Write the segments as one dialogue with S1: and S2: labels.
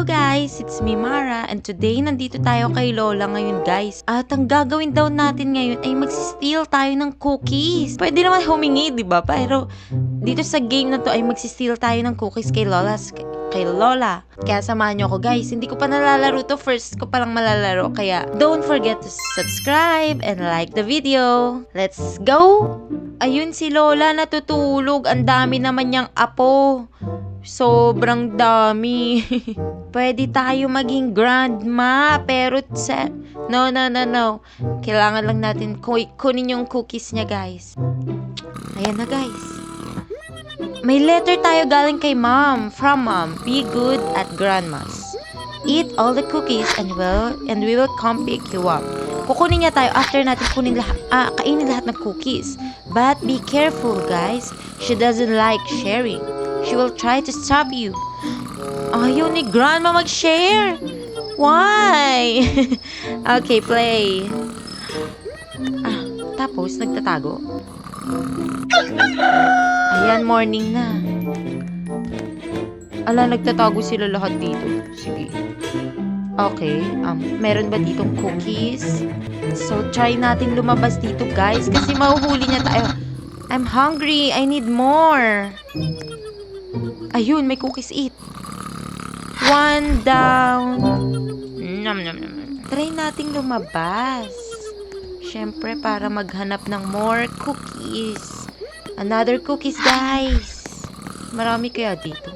S1: Hello guys! It's me Mara and today nandito tayo kay Lola ngayon guys. At ang gagawin daw natin ngayon ay mag-steal tayo ng cookies. Pwede naman humingi, di ba? Pero dito sa game na to ay mag-steal tayo ng cookies kay Lola. Kaya samahan nyo ako guys. Hindi ko pa nalalaro to. First ko palang malalaro. Kaya don't forget to subscribe and like the video. Let's go! Ayun si Lola natutulog. Ang dami naman niyang apo. Sobrang dami. Pwede tayo maging grandma. Pero no. Kailangan lang natin kunin yung cookies niya guys. Ayan na guys. May letter tayo galing kay mom. From mom. Be good at grandma's. Eat all the cookies and we will come pick you up. Kukunin niya tayo after natin kainin lahat ng cookies. But be careful guys. She doesn't like sharing. She will try to stop you. Ayaw ni grandma mag-share. Why? Okay, play. Tapos nagtatago. Ayan, morning na. Ala, nagtatago sila lahat dito. Sige. Okay, meron ba ditong cookies? So, try natin lumabas dito, guys. Kasi mahuhuli niya tayo. I'm hungry. I need more. Ayun, may cookies eat. One down. Nom. Try nating lumabas. Siyempre, para maghanap ng more cookies. Another cookies, guys. Marami kaya dito.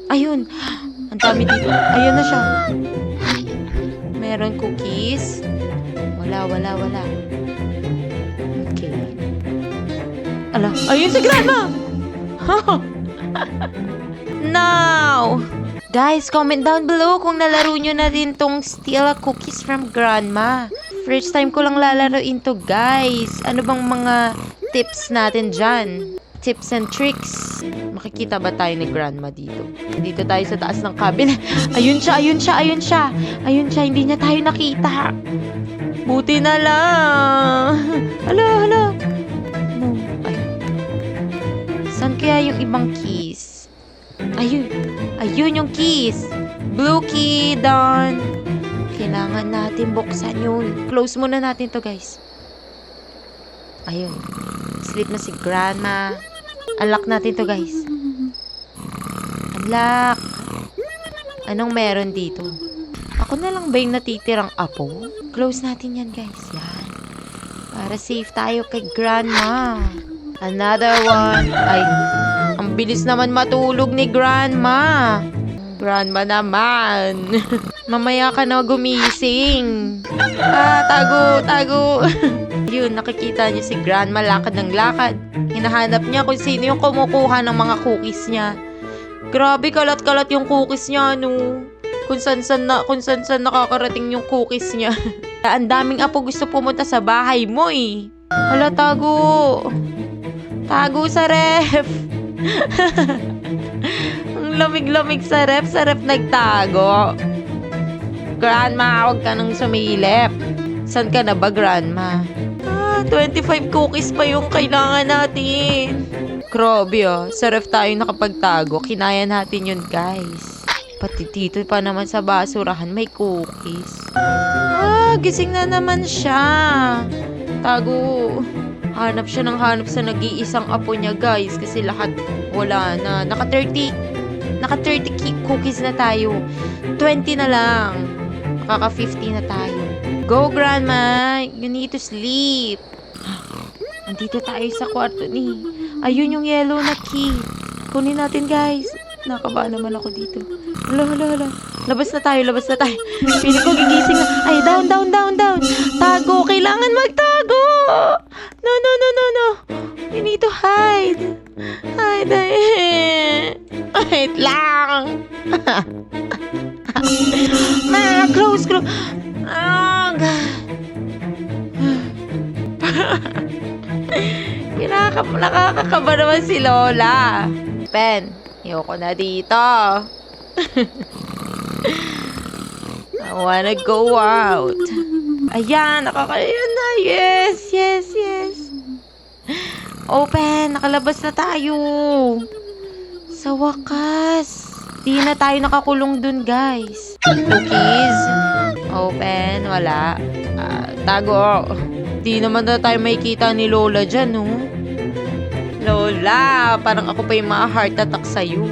S1: Ayun. Ang dami dito. Ayun na siya. Meron cookies. Wala. Okay. Ala, ayun si grandma! No! Guys, comment down below kung nalaro nyo na din tong steal cookies from grandma. First time ko lang lalaroin to, guys. Ano bang mga tips natin dyan? Tips and tricks. Makikita ba tayo ni grandma dito? Dito tayo sa taas ng cabin. Ayun siya. Hindi niya tayo nakita. Buti na lang. Hala. No. Saan kaya yung ibang keys? Ayun yung keys. Blue key, done. Kailangan natin buksan yun. Close muna natin to guys. Ayun. Sleep na si grandma. Unlock natin to guys. Unlock. Anong meron dito? Ako na lang ba yung natitirang apo? Close natin yan guys. Yan. Para safe tayo kay grandma. Another one. Ay, ang bilis naman matulog ni grandma. Grandma naman. Mamaya ka na gumising. Tago. Yun, nakikita niyo si grandma lakad ng lakad. Hinahanap niya kung sino yung kumukuha ng mga cookies niya. Grabe, kalat-kalat yung cookies niya, no. Kung saan nakakarating yung cookies niya. Ang daming apo gusto pumunta sa bahay mo, eh. Hala, tago sa ref. Ang lamig-lamig sa ref nagtago. Grandma, huwag ka nang sumilip. San ka na ba, grandma? 25 cookies pa yung kailangan natin. Grabe sa ref tayo nakapagtago. Kinaya natin yun, guys. Pati dito pa naman sa basurahan may cookies. Gising na naman siya. Tago. Hanap siya sa nag-iisang apo niya, guys. Kasi lahat wala na. Naka 30 cookies na tayo. 20 na lang. Nakaka 50 na tayo. Go, grandma. You need to sleep. Nandito tayo sa kwarto ni. Ayun yung yellow na key. Kunin natin, guys. Nakaba naman ako dito. Hala. Labas na tayo. Piling ko gigising na. Ay, down. Tago. Kailangan magtago. No. You need to hide. Wait lang. Close. Oh, God. Nakakakaba naman si Lola. Pen, ayoko na dito. I wanna go out. Ayan, nakakayan na. Yes. Open, nakalabas na tayo. Sa wakas. Di na tayo nakakulong dun, guys. Cookies. Open. Wala. Tago. Di naman na tayo makikita ni Lola dyan, no? Lola, parang ako pa yung mga heart attack sa'yo.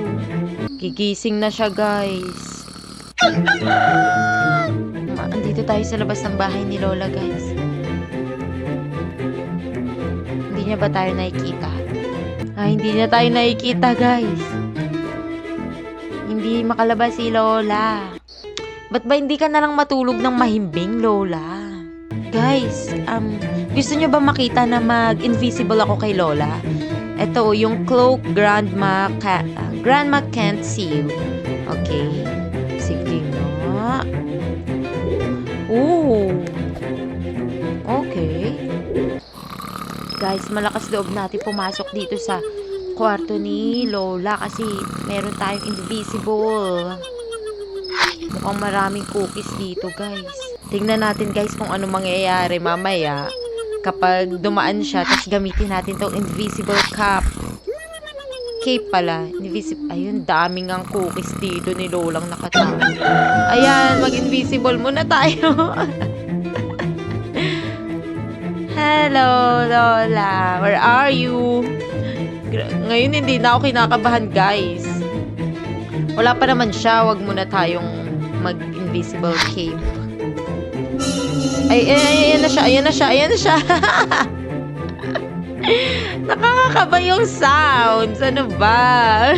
S1: Gigising na siya, guys. Andito tayo sa labas ng bahay ni Lola, guys. Hindi niya ba tayo nakikita? Hindi niya tayo nakikita, guys. Hindi makalabas si Lola. Ba't ba hindi ka nalang matulog ng mahimbing, Lola? Guys, gusto niyo ba makita na mag-invisible ako kay Lola? Ito, yung cloak Grandma can't see you. Okay. Sige nga. Ooh. Okay. Guys, malakas loob natin pumasok dito sa kwarto ni Lola kasi meron tayong invisible. Mukhang maraming cookies dito, guys. Tingnan natin, guys, kung ano mangyayari mamaya kapag dumaan siya, tapos gamitin natin tong invisible cape pala. Ayun, daming ang cookies dito ni Lolang nakatawa. Ayan, mag-invisible muna tayo. Hello, Lola. Where are you? Ngayon, hindi na ako kinakabahan, guys. Wala pa naman siya. Wag muna tayong mag-invisible cape. Ayan na siya. Nakakakaba yung sounds. Ano ba?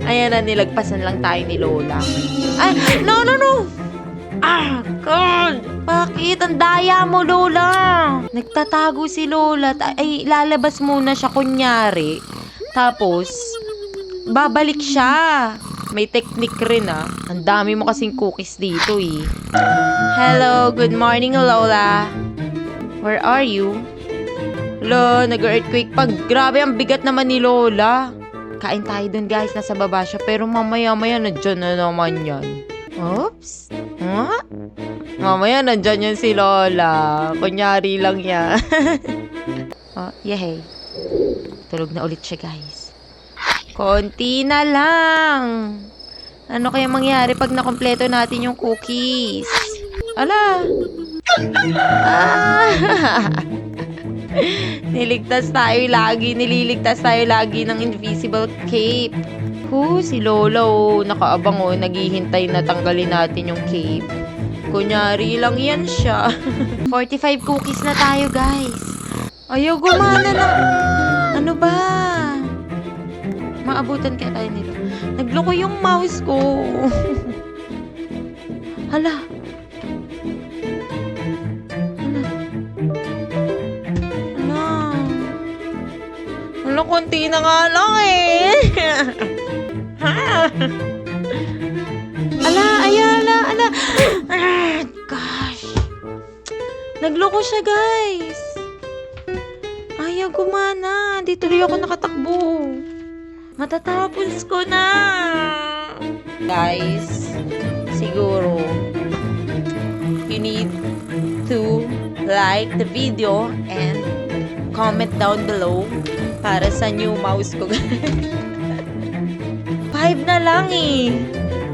S1: Ayan na, nilagpasan lang tayo ni Lola. No! God! Bakit? Ang daya mo, Lola. Nagtatago si Lola. Lalabas muna siya kunyari. Tapos, babalik siya. May technique rin, Ang dami mo kasing cookies dito, eh. Hello, good morning, Lola. Where are you? Lo, nag-earthquake pa. Grabe, ang bigat naman ni Lola. Kain tayo dun, guys. Nasa baba siya. Pero mamaya-maya, nandiyan na naman yan. Oops. Huh? Mamaya, nandiyan yan si Lola. Kunyari lang yan. Yehey. Tulog na ulit siya, guys. Konti na lang. Ano kaya mangyari pag nakompleto natin yung cookies? Ala! Nililigtas tayo lagi ng invisible cape. Si Lola, nakaabang, naghihintay na tanggalin natin yung cape. Kunyari lang yan siya. 45 cookies na tayo, guys. Ayaw, gumana na. Ano ba? Maabutan kaya tayo nila. Nagloko yung mouse ko. Hala. Hala, konti na nga lang eh. Ala. Gosh. Nagloko siya, guys. Ayaw gumana. Di tuloy ako nakatakbo. Matatapos ko na. Guys, siguro you need to like the video and comment down below para sa new mouse ko. 5 na lang eh.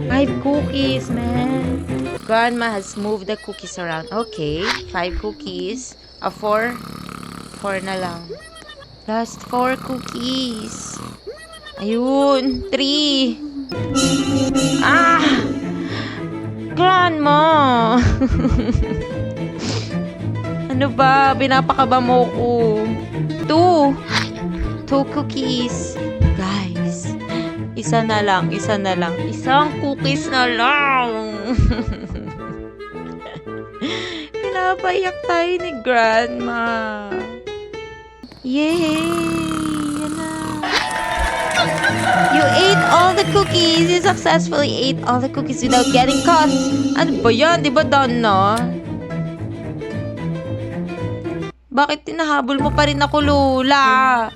S1: 5 cookies, man. Grandma has moved the cookies around. Okay, 5 cookies. 4 na lang. Last 4 cookies. Ayun, 3. Grandma. Ano ba? Pinapakaba mo ko. 2 cookies. Guys, isa na lang. Isang cookies na lang. Pinapayak tayo ni Grandma. Yay! Yan na. You ate all the cookies. You successfully ate all the cookies without getting caught. Ano ba yan? Di ba done na? Bakit tinahabol mo pa rin ako, Lola?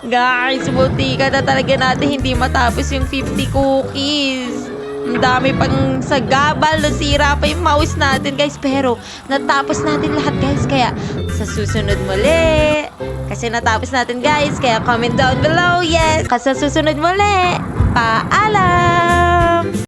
S1: Guys, buti ka na talaga natin hindi matapos yung 50 cookies. Ang dami pang sagabal, nasira pa yung mouse natin, guys. Pero natapos natin lahat, guys. Kaya sa susunod muli, Kasi natapos natin guys. Kaya comment down below. Yes! Kasi sa susunod muli. Paalam!